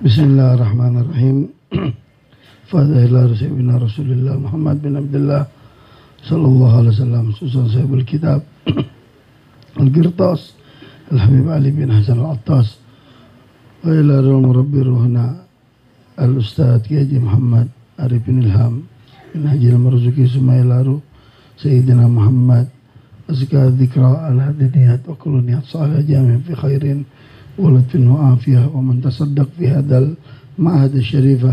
Bismillahirrahmanirrahim. Fadhillah Sayyidina Rasulullah Muhammad bin Abdullah sallallahu alaihi wasallam, susun sahibul kitab Al-Qirtas Al-Habib Ali bin Hasan Al-Attas, wa ila Rabbi Ruhna Al-Ustadz Kiai Muhammad Arif bin Ilham bin Haji Al-Marzuki Sumailaru Sayyidina Muhammad azka dzikra al-hadiniyat wa kullu niyat salih jami' fi khairin ولطف وعافية ومن تصدق في هذا المعهد الشريفة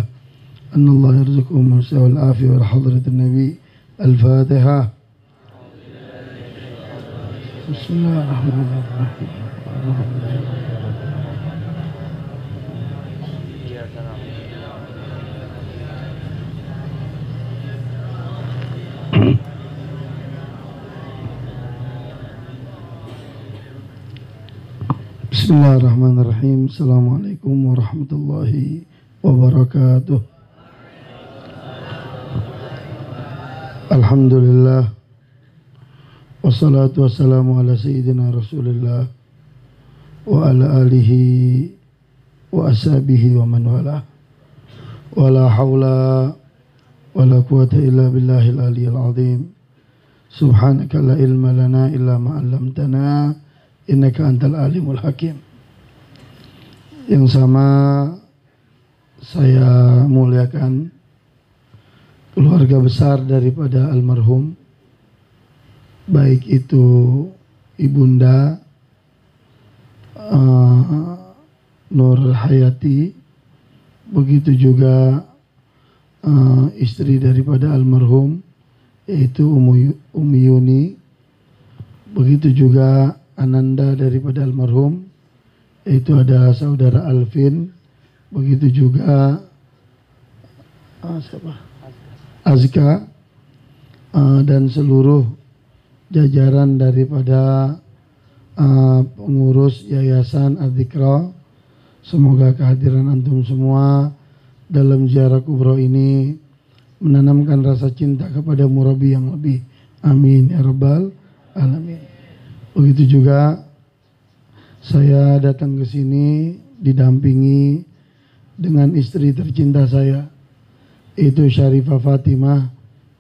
أن الله يرزقهم السوء والعافية ولحضرة النبي. الفاتحة. بسم الله الرحمن الرحيم. Bismillahirrahmanirrahim. Assalamualaikum warahmatullahi wabarakatuh. Alhamdulillah. Wassalatu wassalamu ala sayyidina Rasulillah wa ala alihi wa ashabihi wa man wala. Wa la hawla wa la quwata illa billahil aliyyil azim. Subhanaka la ilma lana illa ma 'allamtana innaka antal alimul hakim. Yang sama saya muliakan keluarga besar daripada almarhum, baik itu ibunda Nur Hayati, begitu juga istri daripada almarhum yaitu Umi Yuni, begitu juga Ananda daripada almarhum, yaitu ada saudara Alvin, begitu juga Azka, dan seluruh jajaran daripada pengurus Yayasan Adzikra. Semoga kehadiran antum semua dalam ziarah kubro ini menanamkan rasa cinta kepada murabi yang lebih. Amin ya rabbal alamin. Begitu juga saya datang ke sini didampingi dengan istri tercinta saya, yaitu Syarifah Fatimah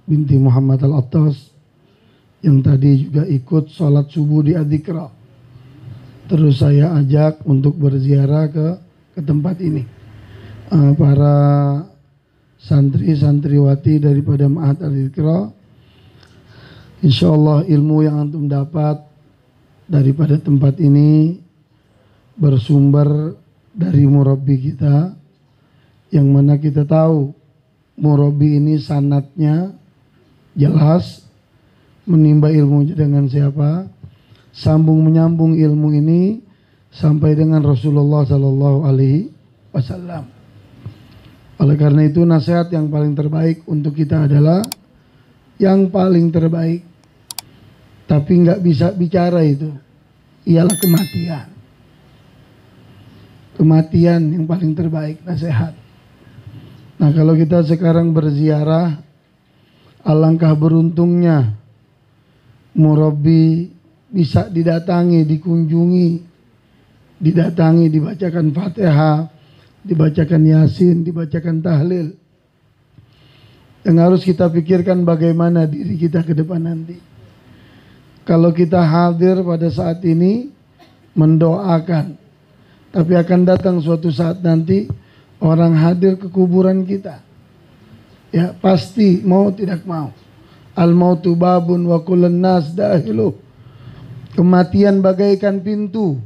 binti Muhammad Al-Attas, yang tadi juga ikut sholat subuh di Adzikra. Terus saya ajak untuk berziarah ke tempat ini. Para santri-santriwati daripada Ma'had Adzikra, insyaallah ilmu yang antum dapat daripada tempat ini bersumber dari murabbi kita, yang mana kita tahu murabbi ini sanadnya jelas, menimba ilmu dengan siapa, sambung menyambung ilmu ini sampai dengan Rasulullah Sallallahu Alaihi Wasallam. Oleh karena itu nasihat yang paling terbaik untuk kita adalah yang paling terbaik, tapi nggak bisa bicara, itu ialah kematian. Kematian yang paling terbaik nasihat. Nah, kalau kita sekarang berziarah, alangkah beruntungnya murabbi bisa didatangi, dikunjungi, didatangi, dibacakan Fatihah, dibacakan Yasin, dibacakan tahlil. Yang harus kita pikirkan bagaimana diri kita ke depan nanti. Kalau kita hadir pada saat ini mendoakan, tapi akan datang suatu saat nanti orang hadir ke kuburan kita. Ya, pasti mau tidak mau. Al-mautu babun wa kullun nas dahilu. Kematian bagaikan pintu.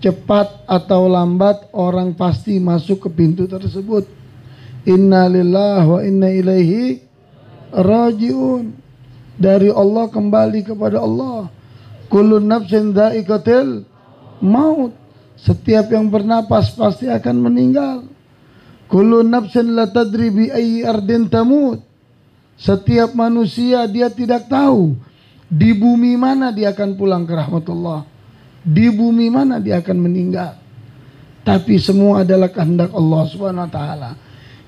Cepat atau lambat orang pasti masuk ke pintu tersebut. Inna lillahi wa inna ilaihi rajiun. Dari Allah kembali kepada Allah. Kullun nafsin dha'iqatil maut. Setiap yang bernapas pasti akan meninggal. Kullun nafsin la tadri bi ayyi ardin tamut. Setiap manusia dia tidak tahu di bumi mana dia akan pulang ke rahmatullah, di bumi mana dia akan meninggal. Tapi semua adalah kehendak Allah Subhanahu wa taala.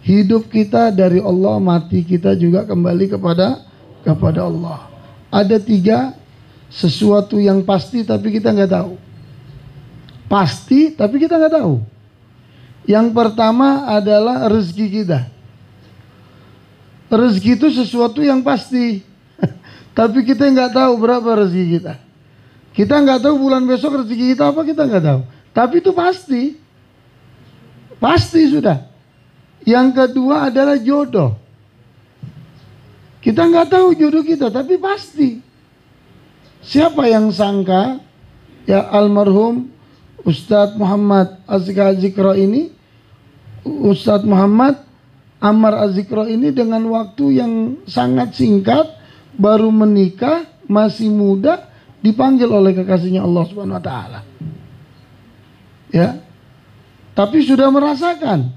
Hidup kita dari Allah, mati kita juga kembali kepada Allah. Ada 3 sesuatu yang pasti tapi kita nggak tahu. Pasti tapi kita nggak tahu. Yang pertama adalah rezeki kita. Rezeki itu sesuatu yang pasti. Tapi kita nggak tahu berapa rezeki kita. Kita nggak tahu bulan besok rezeki kita apa, kita nggak tahu. Tapi itu pasti. Pasti sudah. Yang kedua adalah jodoh. Kita nggak tahu jodoh kita, tapi pasti. Siapa yang sangka ya almarhum Ustadz Muhammad Az-Zikra ini, Ustadz Muhammad Ammar Az-Zikra ini dengan waktu yang sangat singkat baru menikah, masih muda, dipanggil oleh kekasihnya Allah Subhanahu wa taala. Ya. Tapi sudah merasakan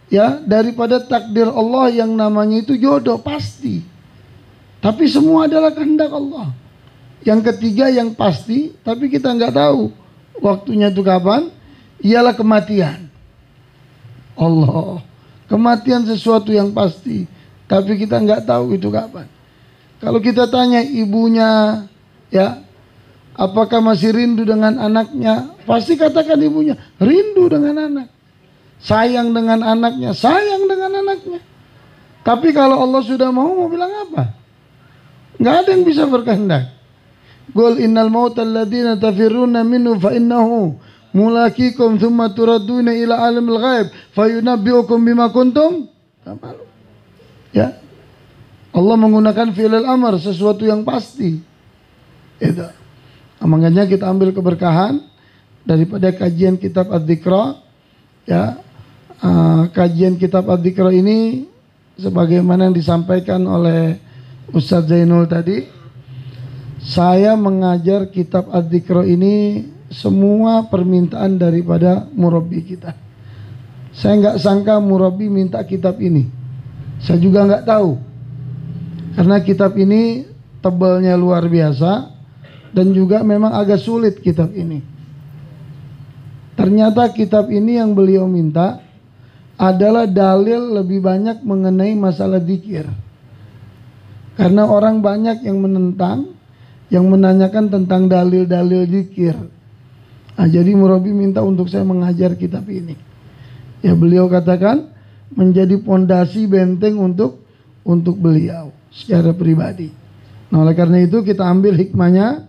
ya daripada takdir Allah yang namanya itu jodoh pasti. Tapi semua adalah kehendak Allah. Yang ketiga yang pasti, tapi kita nggak tahu waktunya itu kapan, ialah kematian. Allah, kematian sesuatu yang pasti, tapi kita nggak tahu itu kapan. Kalau kita tanya ibunya, ya, apakah masih rindu dengan anaknya? Pasti katakan ibunya, rindu dengan anak. Sayang dengan anaknya, sayang dengan anaknya. Tapi kalau Allah sudah mau bilang apa? Nggak ada yang bisa berkehendak. Qul innal mauta alladziina tafirruna minhu fa innahu mulaqikum tsumma turadduna ila alimil ghaib fayunabbiukum bima kuntum ta'malun. Ya. Allah menggunakan fi'il amr, sesuatu yang pasti. Itu. Makanya kita ambil keberkahan daripada kajian kitab Az-Zikra. Ya. Kajian kitab Az-Zikra ini sebagaimana yang disampaikan oleh Ustadz Zainul tadi. Saya mengajar kitab Az-Zikra ini semua permintaan daripada murabbi kita. Saya nggak sangka murabbi minta kitab ini. Saya juga nggak tahu. Karena kitab ini tebalnya luar biasa dan juga memang agak sulit kitab ini. Ternyata kitab ini yang beliau minta adalah dalil lebih banyak mengenai masalah zikir. Karena orang banyak yang menentang, yang menanyakan tentang dalil-dalil zikir. Nah, jadi murabbi minta untuk saya mengajar kitab ini. Ya, beliau katakan menjadi pondasi benteng untuk beliau secara pribadi. Nah, oleh karena itu kita ambil hikmahnya.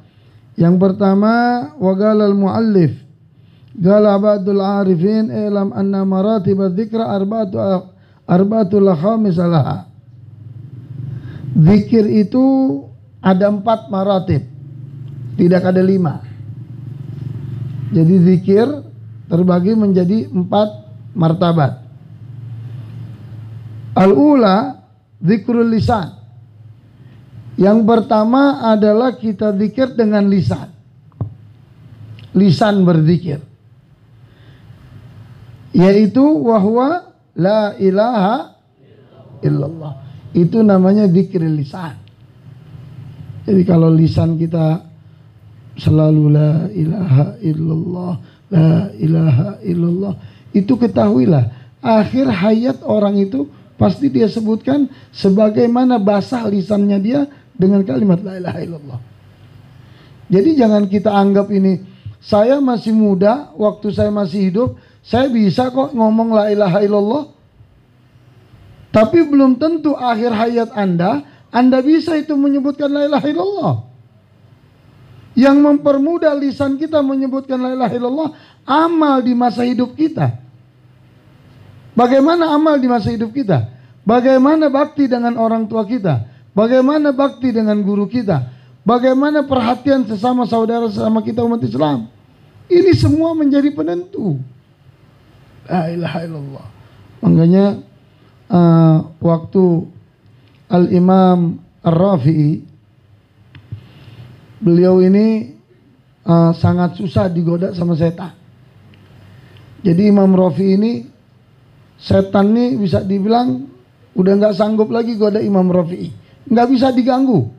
Yang pertama, waqala al-muallif qala ba'dul arifin ilam anna maratib adz-dzikra arba'atu khamisalaha. Zikir itu ada 4 maratib, tidak ada 5. Jadi zikir terbagi menjadi 4 martabat. Al-ula zikrul lisan. Yang pertama adalah kita zikir dengan lisan. Lisan berzikir, yaitu wahwa la ilaha illallah. Itu namanya zikrul lisan. Jadi kalau lisan kita selalu la ilaha illallah, la ilaha illallah, itu ketahuilah akhir hayat orang itu pasti dia sebutkan sebagaimana basah lisannya dia dengan kalimat la ilaha illallah. Jadi jangan kita anggap ini, saya masih muda, waktu saya masih hidup, saya bisa kok ngomong la ilaha illallah. Tapi belum tentu akhir hayat Anda bisa itu menyebutkan la ilaha illallah. Yang mempermudah lisan kita menyebutkan la ilaha illallah, amal di masa hidup kita. Bagaimana amal di masa hidup kita? Bagaimana bakti dengan orang tua kita? Bagaimana bakti dengan guru kita? Bagaimana perhatian sesama saudara sesama kita umat Islam? Ini semua menjadi penentu. La ilaha illallah. Makanya waktu Al-Imam Ar-Rafi'i, beliau ini sangat susah digoda sama setan. Jadi Imam Rafi'i ini, setan ini bisa dibilang udah nggak sanggup lagi goda Imam Rafi'i, nggak bisa diganggu.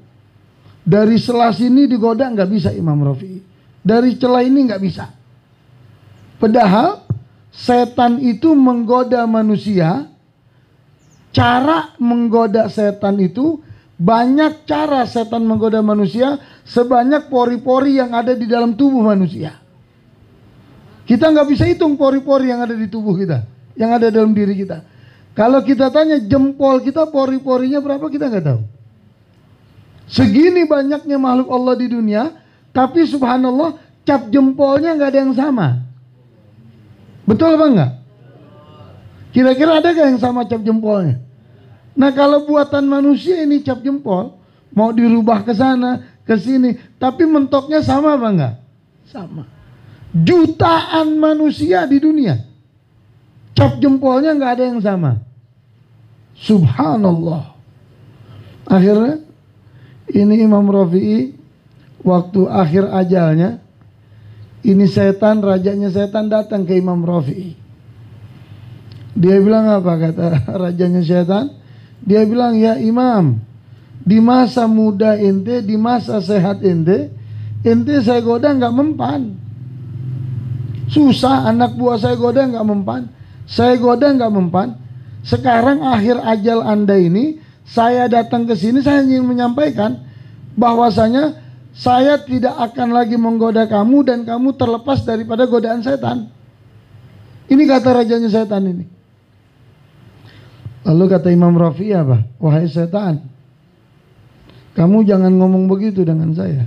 Dari selah sini digoda nggak bisa Imam Rafi'i, dari celah ini nggak bisa. Padahal setan itu menggoda manusia. Cara menggoda setan itu banyak cara setan menggoda manusia sebanyak pori-pori yang ada di dalam tubuh manusia. Kita nggak bisa hitung pori-pori yang ada di tubuh kita, yang ada dalam diri kita. Kalau kita tanya jempol kita pori-porinya berapa, kita nggak tahu. Segini banyaknya makhluk Allah di dunia, tapi subhanallah cap jempolnya nggak ada yang sama. Betul apa enggak? Kira-kira ada gak yang sama cap jempolnya? Nah kalau buatan manusia ini cap jempol, mau dirubah ke sana, ke sini, tapi mentoknya sama apa enggak? Sama. Jutaan manusia di dunia, cap jempolnya nggak ada yang sama. Subhanallah. Akhirnya ini Imam Rafi'i waktu akhir ajalnya, ini setan, rajanya setan datang ke Imam Rafi'i. Dia bilang apa kata rajanya setan? Dia bilang, ya Imam, di masa muda ente, di masa sehat ente saya goda nggak mempan. Susah, anak buah saya goda nggak mempan. Saya goda nggak mempan. Sekarang akhir ajal anda ini, saya datang ke sini, saya ingin menyampaikan bahwasanya saya tidak akan lagi menggoda kamu dan kamu terlepas daripada godaan setan. Ini kata rajanya setan ini. Lalu kata Imam Rafi'i apa? Wahai setan, kamu jangan ngomong begitu dengan saya.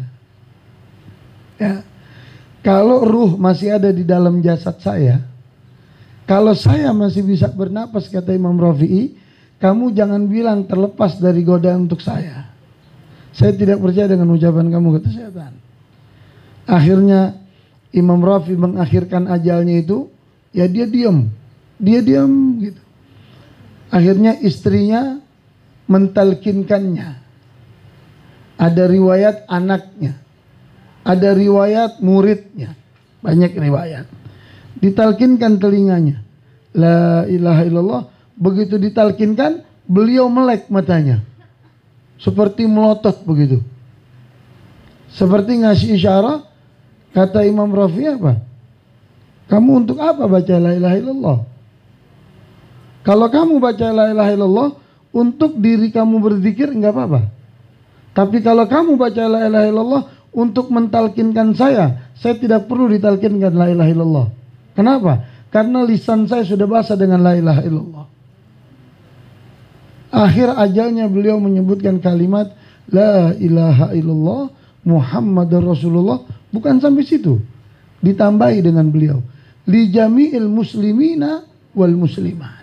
Ya. Kalau ruh masih ada di dalam jasad saya, kalau saya masih bisa bernapas, kata Imam Rafi'i, kamu jangan bilang terlepas dari godaan untuk saya. Saya tidak percaya dengan ucapan kamu, kata setan. Akhirnya Imam Rafi'i mengakhirkan ajalnya itu, ya dia diam gitu. Akhirnya istrinya mentalkinkannya. Ada riwayat anaknya, ada riwayat muridnya, banyak riwayat. Ditalkinkan telinganya, la ilaha illallah. Begitu ditalkinkan, beliau melek matanya, seperti melotot begitu, seperti ngasih isyarat. Kata Imam Rafi'i apa? Kamu untuk apa baca la ilaha illallah? Kalau kamu baca la ilaha illallah untuk diri kamu berzikir enggak apa-apa. Tapi kalau kamu baca la ilaha illallah untuk mentalkinkan saya tidak perlu ditalkinkan la ilaha illallah. Kenapa? Karena lisan saya sudah basah dengan la ilaha illallah. Akhir ajalnya beliau menyebutkan kalimat la ilaha illallah Muhammadur Rasulullah. Bukan sampai situ, ditambahi dengan beliau li jami'il muslimina wal muslimat.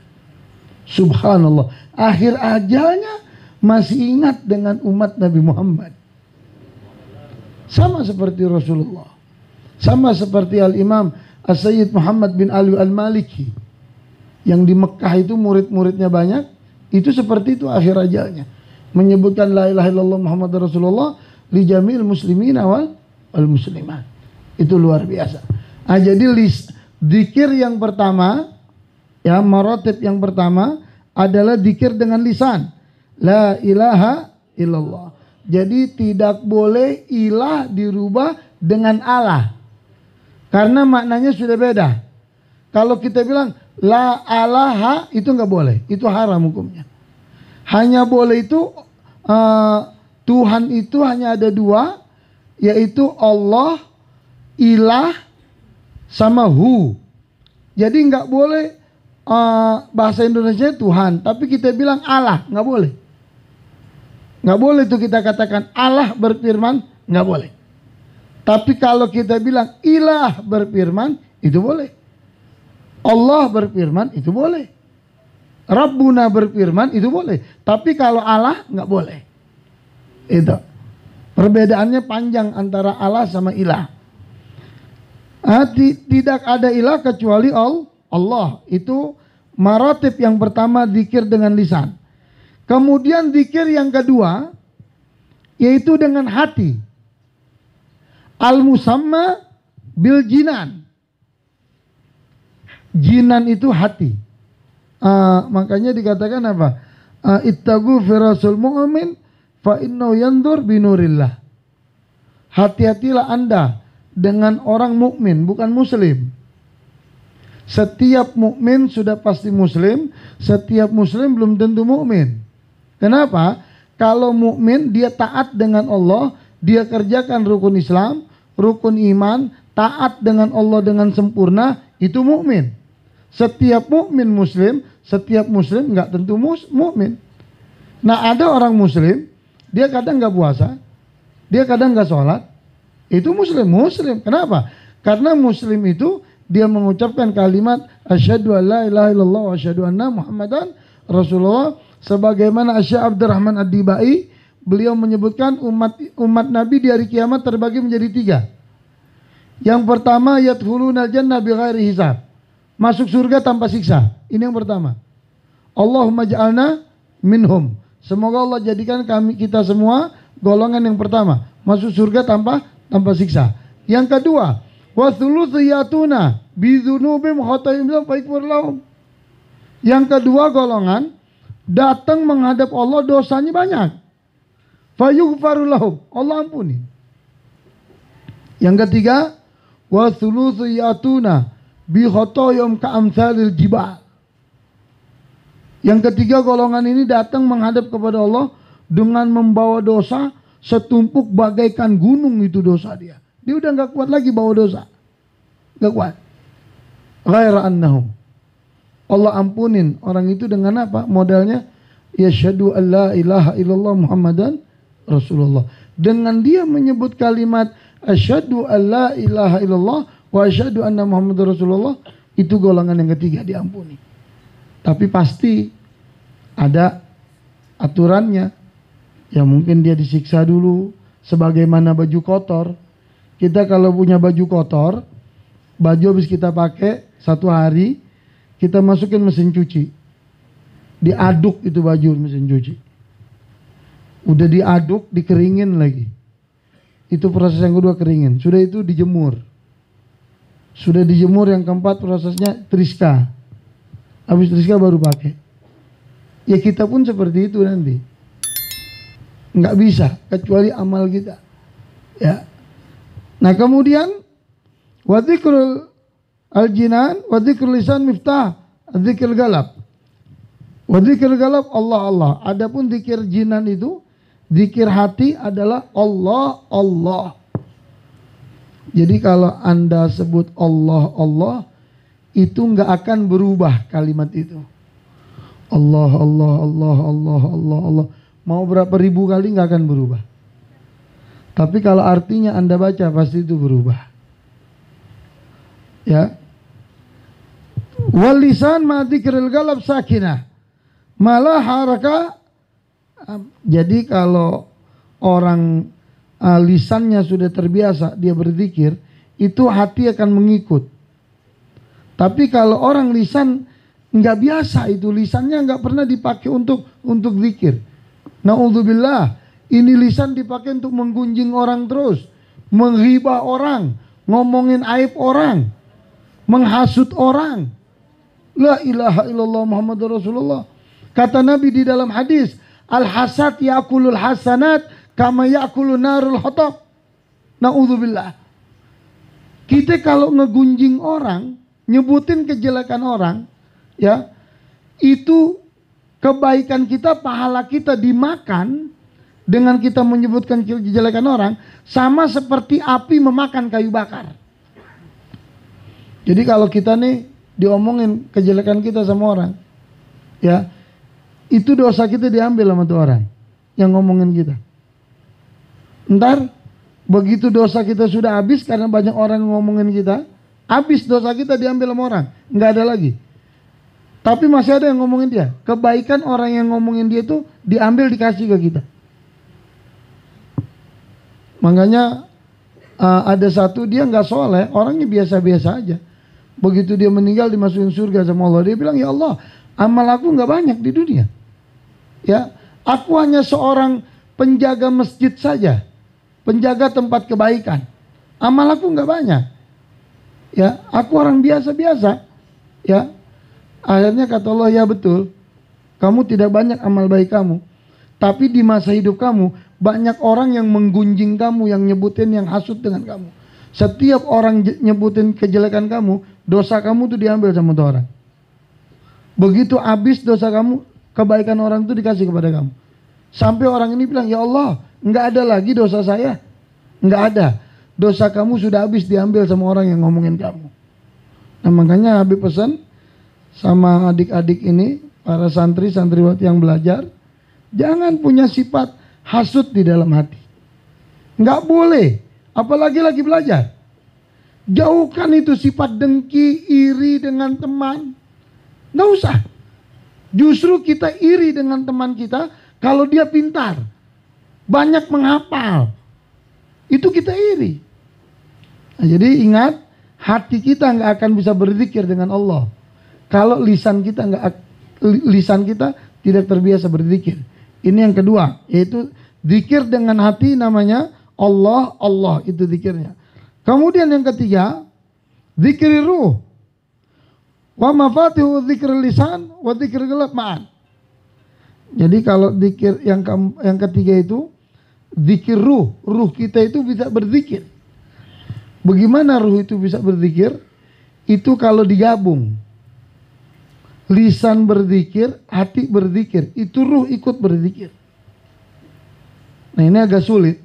Subhanallah, akhir ajalnya masih ingat dengan umat Nabi Muhammad. Sama seperti Rasulullah, sama seperti Al-Imam As-Sayyid Muhammad bin Ali Al-Maliki, yang di Mekah itu murid-muridnya banyak. Itu seperti itu akhir ajalnya, menyebutkan la ilaha illallah Muhammad Rasulullah li jami'il muslimina wal muslimat. Itu luar biasa. Jadi zikir yang pertama, ya, maratib yang pertama adalah zikir dengan lisan, la ilaha illallah. Jadi tidak boleh ilah dirubah dengan Allah, karena maknanya sudah beda. Kalau kita bilang la alaha, itu nggak boleh, itu haram hukumnya. Hanya boleh itu Tuhan itu hanya ada dua, yaitu Allah, ilah, sama hu. Jadi nggak boleh bahasa Indonesia Tuhan, tapi kita bilang Allah, nggak boleh. Nggak boleh itu kita katakan Allah berfirman, nggak boleh. Tapi kalau kita bilang ilah berfirman, itu boleh. Allah berfirman, itu boleh. Rabbuna berfirman, itu boleh. Tapi kalau Allah, nggak boleh. Itu perbedaannya panjang antara Allah sama ilah. Tidak ada ilah kecuali Allah. Itu maratib yang pertama, zikir dengan lisan. Kemudian zikir yang kedua, yaitu dengan hati. Al-musamma bil jinan. Jinan itu hati. Makanya dikatakan apa? Ittagu firasul mu'min fa innahu yandur binurillah. Hati-hatilah Anda dengan orang mukmin, bukan muslim. Setiap mukmin sudah pasti muslim, setiap muslim belum tentu mukmin. Kenapa? Kalau mukmin dia taat dengan Allah, dia kerjakan rukun Islam, rukun iman, taat dengan Allah dengan sempurna, itu mukmin. Setiap mukmin muslim, setiap muslim nggak tentu mukmin. Nah, ada orang muslim, dia kadang nggak puasa, dia kadang nggak sholat, itu muslim. Kenapa? Karena muslim itu dia mengucapkan kalimat asyhadu an la ilaha illallah wa asyhadu anna muhammadan rasulullah, sebagaimana Syekh Abdurrahman Ad-Dibai, beliau menyebutkan umat Nabi di hari kiamat terbagi menjadi 3. Yang pertama, yadkhulunal jannah bighairi hisab, masuk surga tanpa siksa. Ini yang pertama. Allahumma ja'alna minhum. Semoga Allah jadikan kita semua golongan yang pertama, masuk surga tanpa siksa. Yang kedua, wa thulutsu yatuna bi dzunubihim khata'ihim fa yakfur lahum. Yang kedua golongan datang menghadap Allah, dosanya banyak. Fa yughfaru lahum, Allah ampuni. Yang ketiga, wa thulutsu yatuna bi khata'ihim ka'amsalil jibal. Yang ketiga golongan ini datang menghadap kepada Allah dengan membawa dosa setumpuk bagaikan gunung, itu dosa dia. Dia udah nggak kuat lagi bawa dosa, nggak kuat. Ghaira annahum, Allah ampunin orang itu dengan apa? Modalnya yashhadu an la ilaha illallah muhammadan rasulullah. Dengan dia menyebut kalimat asyhadu an la ilaha illallah wa asyhadu anna muhammadar rasulullah, itu golongan yang ketiga diampuni. Tapi pasti ada aturannya. Ya mungkin dia disiksa dulu, sebagaimana baju kotor. Kita kalau punya baju kotor, baju habis kita pakai 1 hari, kita masukin mesin cuci, diaduk itu baju mesin cuci. Udah diaduk, dikeringin lagi. Itu proses yang kedua, keringin. Sudah itu dijemur. Sudah dijemur, yang keempat prosesnya triska. Habis triska baru pakai. Ya kita pun seperti itu nanti. Nggak bisa kecuali amal kita. Ya. Nah kemudian wa dzikrul al-jinan wa dzikrul lisan miftah dzikir galab. Wa dzikir galab Allah Allah. Adapun zikir jinan itu, zikir hati adalah Allah Allah. Jadi kalau Anda sebut Allah Allah, itu nggak akan berubah kalimat itu. Allah Allah Allah Allah Allah Allah. Mau berapa ribu kali nggak akan berubah. Tapi kalau artinya Anda baca pasti itu berubah. Ya. Wal lisan ma dzikril galab sakinah. Malah haraka. Jadi kalau orang lisannya sudah terbiasa dia berzikir, itu hati akan mengikut. Tapi kalau orang lisan nggak biasa, itu lisannya nggak pernah dipakai untuk zikir. Na'udzubillah, ini lisan dipakai untuk menggunjing orang terus, menghibah orang, ngomongin aib orang, menghasut orang. La ilaha illallah Muhammadur Rasulullah. Kata Nabi di dalam hadis, al-hasad ya'kulul hasanat kama ya'kulun narul hatab. Na'udzubillah. Kita kalau ngegunjing orang, nyebutin kejelekan orang, ya, itu kebaikan kita, pahala kita dimakan dengan kita menyebutkan kejelekan orang, sama seperti api memakan kayu bakar. Jadi kalau kita nih diomongin kejelekan kita sama orang, ya, itu dosa kita diambil sama tuh orang yang ngomongin kita. Ntar begitu dosa kita sudah habis karena banyak orang ngomongin kita, habis dosa kita diambil sama orang, nggak ada lagi. Tapi masih ada yang ngomongin dia. Kebaikan orang yang ngomongin dia itu diambil, dikasih ke kita. Makanya ada satu, dia nggak soleh, orangnya biasa-biasa aja. Begitu dia meninggal dimasukin surga sama Allah, dia bilang, ya Allah, amal aku nggak banyak di dunia. Ya, aku hanya seorang penjaga masjid saja, penjaga tempat kebaikan. Amal aku nggak banyak. Ya, aku orang biasa-biasa. Ya, akhirnya kata Allah, ya betul, kamu tidak banyak amal baik kamu, tapi di masa hidup kamu banyak orang yang menggunjing kamu, yang nyebutin, yang hasut dengan kamu. Setiap orang nyebutin kejelekan kamu, dosa kamu tuh diambil sama tuh orang. Begitu habis dosa kamu, kebaikan orang itu dikasih kepada kamu. Sampai orang ini bilang, ya Allah, nggak ada lagi dosa saya, nggak ada. dosa kamu sudah habis diambil sama orang yang ngomongin kamu. Nah makanya Habib pesan sama adik-adik ini, para santri, santriwati yang belajar, jangan punya sifat hasut di dalam hati. Nggak boleh, apalagi lagi belajar. Jauhkan itu sifat dengki, iri dengan teman. Nggak usah. Justru kita iri dengan teman kita kalau dia pintar, banyak menghafal. Itu kita iri. Nah, jadi ingat, hati kita nggak akan bisa berzikir dengan Allah kalau lisan kita tidak terbiasa berzikir. Ini yang kedua, yaitu zikir dengan hati, namanya Allah, Allah, itu zikirnya. Kemudian yang ketiga, zikir ruh. Wa mafatihu zikir lisan wa zikir qalb ma'an. Jadi kalau zikir yang ketiga itu zikir ruh. Ruh kita itu bisa berzikir. Bagaimana ruh itu bisa berzikir? Itu kalau digabung. Lisan berzikir, hati berzikir. Itu ruh ikut berzikir. Nah ini agak sulit.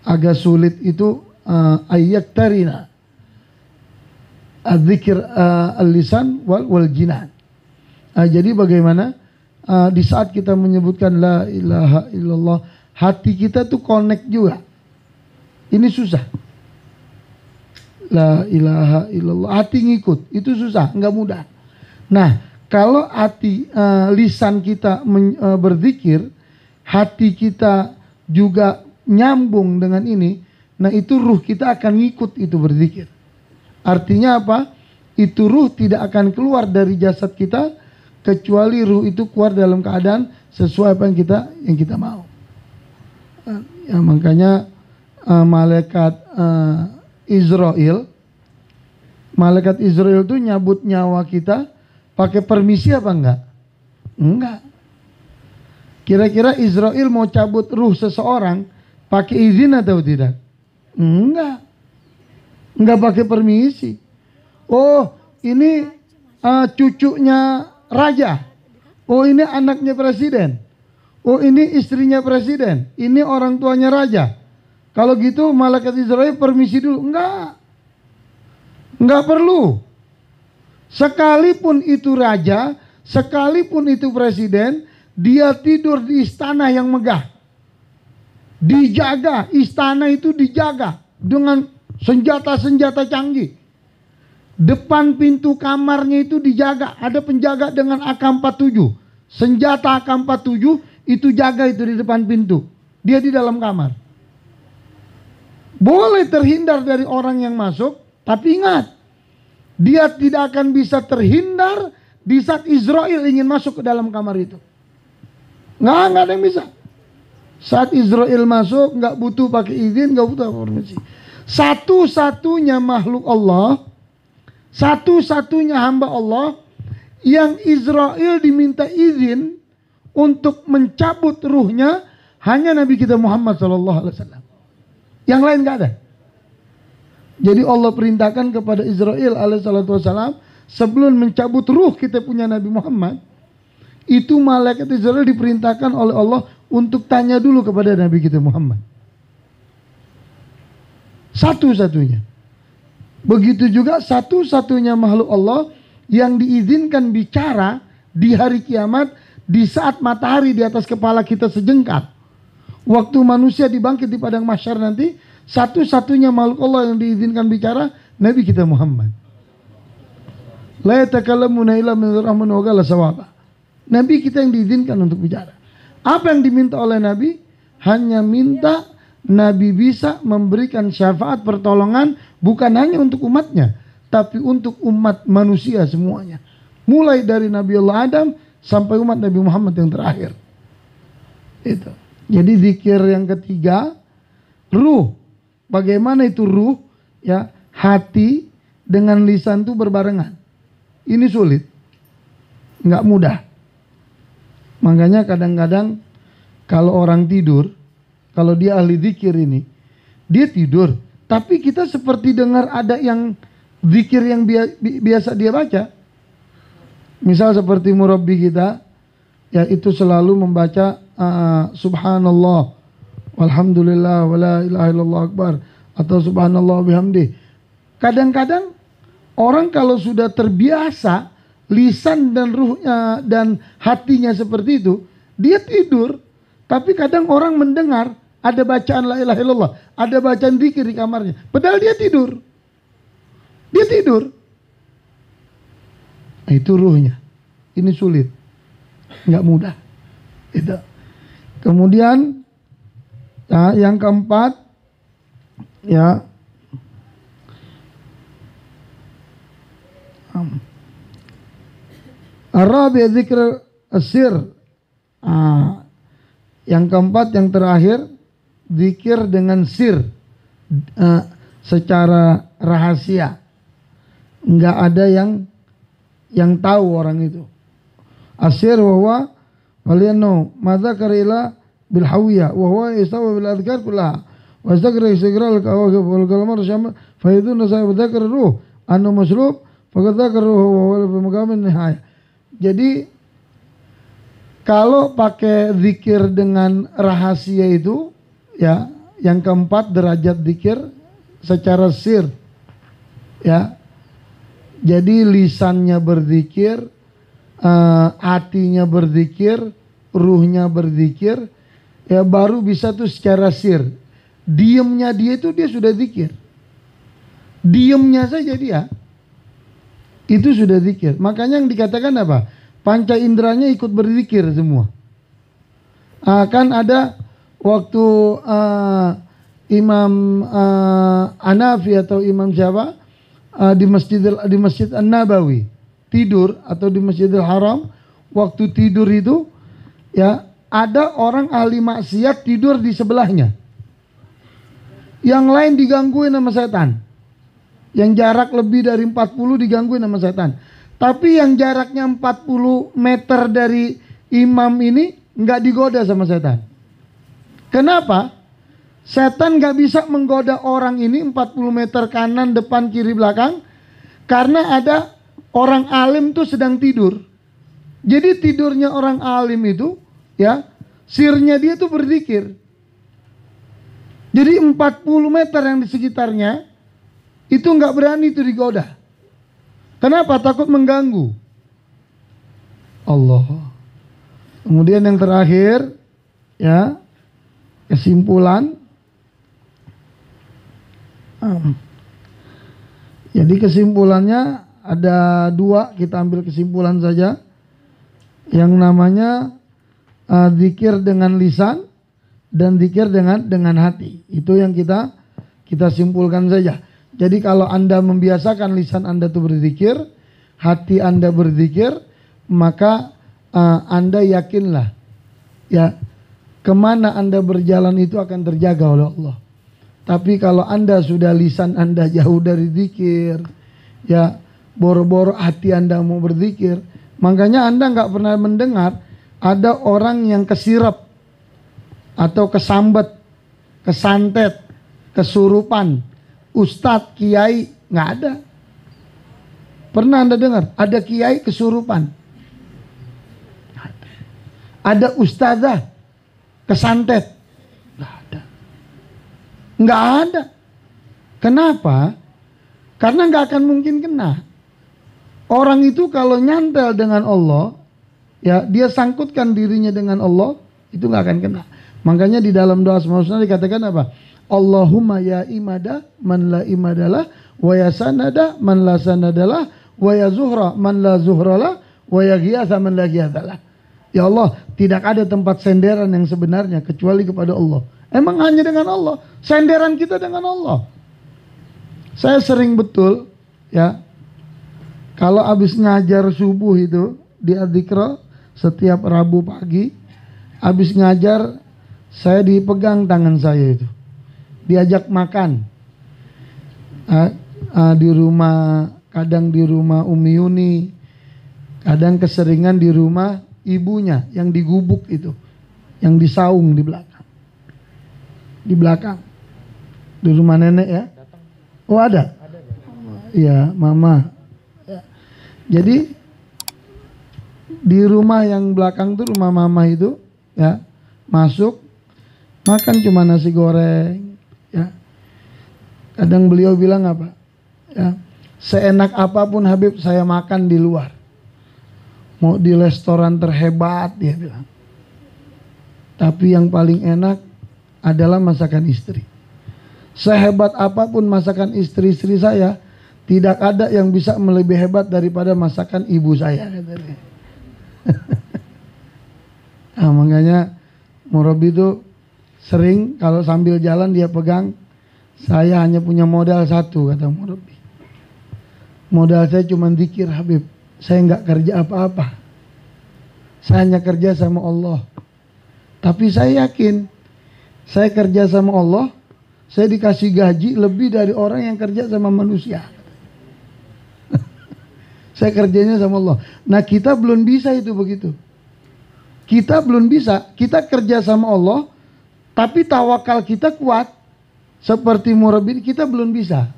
Agak sulit itu ayat tarina. Zikir al-lisan wal jinan. Jadi bagaimana di saat kita menyebutkan la ilaha illallah, hati kita tuh connect juga. Ini susah. La ilaha illallah, hati ngikut, itu susah, nggak mudah. Nah, kalau hati lisan kita berzikir, hati kita juga nyambung dengan ini, nah itu ruh kita akan ngikut itu berzikir. Artinya apa? Itu ruh tidak akan keluar dari jasad kita kecuali ruh itu keluar dalam keadaan sesuai apa yang kita mau. Ya, makanya malaikat Israel itu nyabut nyawa kita pakai permisi apa enggak? Enggak. Kira-kira Israel mau cabut ruh seseorang pakai izin atau tidak? Enggak. Enggak pakai permisi. Oh, ini cucunya raja. Oh, ini anaknya presiden. Oh, ini istrinya presiden. Ini orang tuanya raja. Kalau gitu malaikat Israel permisi dulu. Enggak. Enggak perlu. Sekalipun itu raja, sekalipun itu presiden, dia tidur di istana yang megah. Dijaga, istana itu dijaga dengan senjata-senjata canggih. Depan pintu kamarnya itu dijaga, ada penjaga dengan AK-47. Senjata AK-47 itu jaga itu di depan pintu. Dia di dalam kamar. Boleh terhindar dari orang yang masuk, tapi ingat, dia tidak akan bisa terhindar di saat Israel ingin masuk ke dalam kamar itu. Nggak ada yang bisa. Saat Israel masuk, nggak butuh pakai izin, nggak butuh permisi. Satu-satunya makhluk Allah, satu-satunya hamba Allah yang Israel diminta izin untuk mencabut ruhnya hanya Nabi kita Muhammad SAW. Yang lain nggak ada. Jadi Allah perintahkan kepada Israel alaihissalam sebelum mencabut ruh kita punya Nabi Muhammad, itu malaikat Israel diperintahkan oleh Allah untuk tanya dulu kepada Nabi kita Muhammad. Satu-satunya. Begitu juga satu-satunya makhluk Allah yang diizinkan bicara di hari kiamat di saat matahari di atas kepala kita sejengkal. Waktu manusia dibangkit di padang mahsyar nanti, satu-satunya makhluk Allah yang diizinkan bicara Nabi kita Muhammad. La yatakallamuna illa min rahman wa qala sawaba. Nabi kita yang diizinkan untuk bicara. Apa yang diminta oleh Nabi? Hanya minta Nabi bisa memberikan syafaat pertolongan bukan hanya untuk umatnya, tapi untuk umat manusia semuanya. Mulai dari Nabi Allah Adam sampai umat Nabi Muhammad yang terakhir. Itu. Jadi zikir yang ketiga, ruh. Bagaimana itu ruh? Ya, hati dengan lisan itu berbarengan. Ini sulit. Nggak mudah. Makanya kadang-kadang kalau orang tidur, kalau dia ahli zikir ini, dia tidur. Tapi kita seperti dengar ada yang zikir yang biasa dia baca. Misal seperti murabbi kita, ya itu selalu membaca subhanallah walhamdulillah wala ilaha illallah akbar atau subhanallah bihamdi. Kadang-kadang orang kalau sudah terbiasa lisan dan ruhnya dan hatinya seperti itu, dia tidur. Tapi kadang orang mendengar ada bacaan la ilaha illallah, ada bacaan zikir di kamarnya, padahal dia tidur. Dia tidur. Nah, itu ruhnya. Ini sulit, nggak mudah. Itu. Kemudian yang keempat, ya, Arabi dzikr asir. Yang keempat, yang terakhir, zikir dengan sir, secara rahasia. Enggak ada yang tahu orang itu. Asir wahwa walianno madzakara ila bil hawiyah wahwa yastawa bil adhkar kullaha wa zakara istiqral al-kawakib wal kalamar syam fa yadun sa dzakar ruh annu masrub faqad dzakara ruh wa fi maqamin nihayah. Jadi kalau pakai zikir dengan rahasia itu, ya, yang keempat derajat zikir secara sir, ya. Jadi lisannya berzikir, hatinya berzikir, ruhnya berzikir, ya baru bisa tuh secara sir. Diemnya dia itu dia sudah zikir. Diemnya saja dia itu sudah zikir. Makanya yang dikatakan apa? Panca inderanya ikut berzikir semua. Kan ada waktu Imam Hanafi atau Imam siapa di Masjid An-Nabawi tidur, atau di Masjidil Haram, waktu tidur itu, ya, ada orang ahli maksiat tidur di sebelahnya. Yang lain digangguin sama setan. Yang jarak lebih dari 40 digangguin sama setan. Tapi yang jaraknya 40 meter dari imam ini nggak digoda sama setan. Kenapa? Setan nggak bisa menggoda orang ini 40 meter kanan, depan, kiri, belakang. Karena ada orang alim tuh sedang tidur. Jadi tidurnya orang alim itu, ya, sirnya dia tuh berzikir. Jadi 40 meter yang di sekitarnya itu nggak berani tuh digoda. Kenapa? Takut mengganggu. Allah. Kemudian yang terakhir, ya, kesimpulan. Jadi kesimpulannya ada dua, kita ambil kesimpulan saja. Yang namanya zikir dengan lisan dan zikir dengan hati. Itu yang kita simpulkan saja. Jadi kalau Anda membiasakan lisan Anda itu berzikir, hati Anda berzikir, maka Anda yakinlah, ya, kemana Anda berjalan itu akan terjaga oleh Allah. Tapi kalau Anda sudah lisan Anda jauh dari zikir, ya, boro-boro hati Anda mau berzikir, makanya Anda nggak pernah mendengar ada orang yang kesirap atau kesambet, kesantet, kesurupan, ustadz, kiai, nggak ada. Pernah Anda dengar ada kiai kesurupan? Ada ustazah kesantet? Nggak ada. Nggak ada. Kenapa? Karena nggak akan mungkin kena. Orang itu kalau nyantel dengan Allah, ya, dia sangkutkan dirinya dengan Allah, itu nggak akan kena. Makanya di dalam doa Asmaul Husna dikatakan apa? Allahumma ya imada man la imadalah, wa ya sanada man la sanadalah, wa ya zuhra man la zuhralah, wa ya ghiyatha man la ghiyathalah. Ya Allah, tidak ada tempat senderan yang sebenarnya kecuali kepada Allah. Emang hanya dengan Allah. Senderan kita dengan Allah. Saya sering betul, ya, kalau habis ngajar subuh itu di Adzikra setiap Rabu pagi, habis ngajar saya dipegang tangan saya itu, diajak makan di rumah, kadang di rumah Umi Yuni, kadang keseringan di rumah ibunya yang di gubuk itu, yang di saung di belakang, di rumah nenek, ya. Oh ada? Iya, mama. Ya. Jadi di rumah yang belakang tuh rumah mama itu, ya, masuk Makan cuma nasi goreng, ya. Kadang beliau bilang apa? Ya, seenak apapun Habib saya makan di luar. Mau di restoran terhebat dia bilang. Tapi yang paling enak adalah masakan istri. Sehebat apapun masakan istri-istri saya, tidak ada yang bisa lebih hebat daripada masakan ibu saya, katanya. Nah, makanya murabi itu sering kalau sambil jalan dia pegang, saya hanya punya modal satu, kata murabi. Modal saya cuma zikir Habib. Saya nggak kerja apa-apa. Saya hanya kerja sama Allah. Tapi saya yakin, saya kerja sama Allah, saya dikasih gaji lebih dari orang yang kerja sama manusia. Saya kerjanya sama Allah. Nah, kita belum bisa itu begitu. Kita belum bisa. Kita kerja sama Allah, tapi tawakal kita kuat. Seperti murabi kita belum bisa.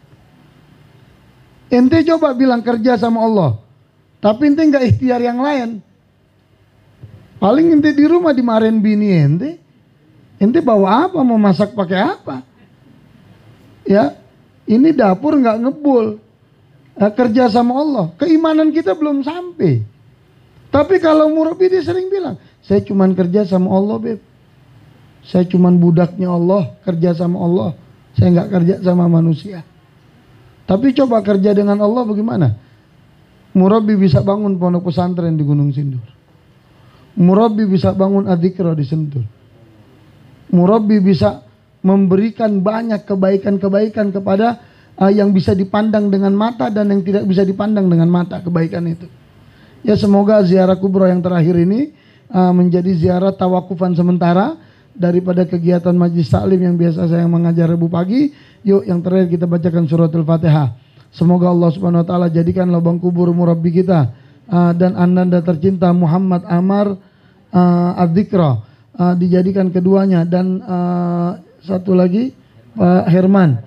Ente coba bilang kerja sama Allah, tapi ente nggak ikhtiar yang lain. Paling ente di rumah dimarahin bini ente. Ente bawa apa? Mau masak pakai apa? Ya, ini dapur nggak ngebul. Kerja sama Allah, keimanan kita belum sampai. Tapi kalau murabi dia sering bilang, saya cuman kerja sama Allah, Beb. Saya cuman budaknya Allah, kerja sama Allah. Saya nggak kerja sama manusia. Tapi coba kerja dengan Allah bagaimana? Murabi bisa bangun pondok pesantren di Gunung Sindur. Murabi bisa bangun adzikra di Sentul. Murabi bisa memberikan banyak kebaikan-kebaikan kepada yang bisa dipandang dengan mata dan yang tidak bisa dipandang dengan mata, kebaikan itu. Ya, semoga ziarah kubro yang terakhir ini menjadi ziarah tawakufan sementara daripada kegiatan majlis taklim yang biasa saya mengajar Rabu pagi. Yuk yang terakhir kita bacakan suratul Fatihah. Semoga Allah Subhanahu wa taala jadikan lubang kubur murabbi kita dan ananda tercinta Muhammad Amar Adzikra dijadikan keduanya, dan satu lagi Pak Herman,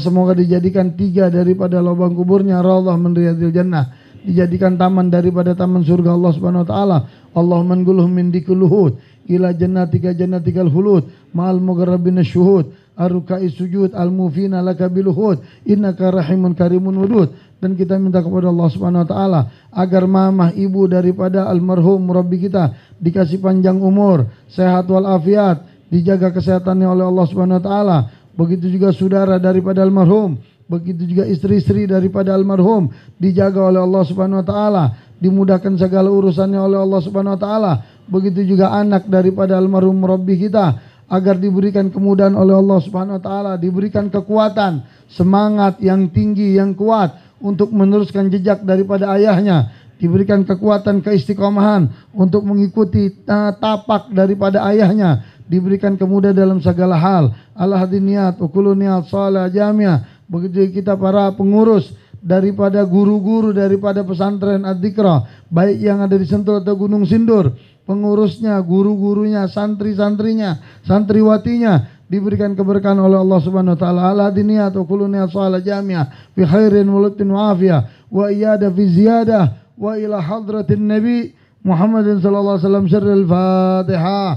semoga dijadikan 3 daripada lubang kuburnya raudhah min riyadil jannah, dijadikan taman daripada taman surga Allah Subhanahu wa taala. Allahumma anqulhum min dikuluhud ila jannatika jannatikal hulud ma'al mugarrabin syuhud arrukai sujud al-mufina laka biluhud innaka rahimun karimun wudud. Dan kita minta kepada Allah Subhanahu wa taala agar mamah ibu daripada almarhum murabbi kita dikasih panjang umur, sehat walafiat, dijaga kesehatannya oleh Allah Subhanahu wa taala. Begitu juga saudara daripada almarhum, begitu juga istri-istri daripada almarhum dijaga oleh Allah Subhanahu wa taala, dimudahkan segala urusannya oleh Allah Subhanahu wa taala. Begitu juga anak daripada almarhum murabbi kita agar diberikan kemudahan oleh Allah Subhanahu wa taala, diberikan kekuatan, semangat yang tinggi yang kuat untuk meneruskan jejak daripada ayahnya, diberikan kekuatan keistiqomahan untuk mengikuti tapak daripada ayahnya, diberikan kemudahan dalam segala hal. Al-hadiniyat ukulu niat salah jamiah. Begitu kita para pengurus daripada guru-guru daripada pesantren Adzikra, baik yang ada di Sentul atau Gunung Sindur, pengurusnya, guru-gurunya, santri-santrinya, santriwatinya, diberikan keberkahan oleh Allah Subhanahu wa taala. Al-hadiniyat ukulu niat salah jamiah fi khairin wa lutin wa afiyah wa iyada fi ziyadah wa ila hadratin nabi Muhammadin sallallahu alaihi wasallam. Syarrul Fatihah.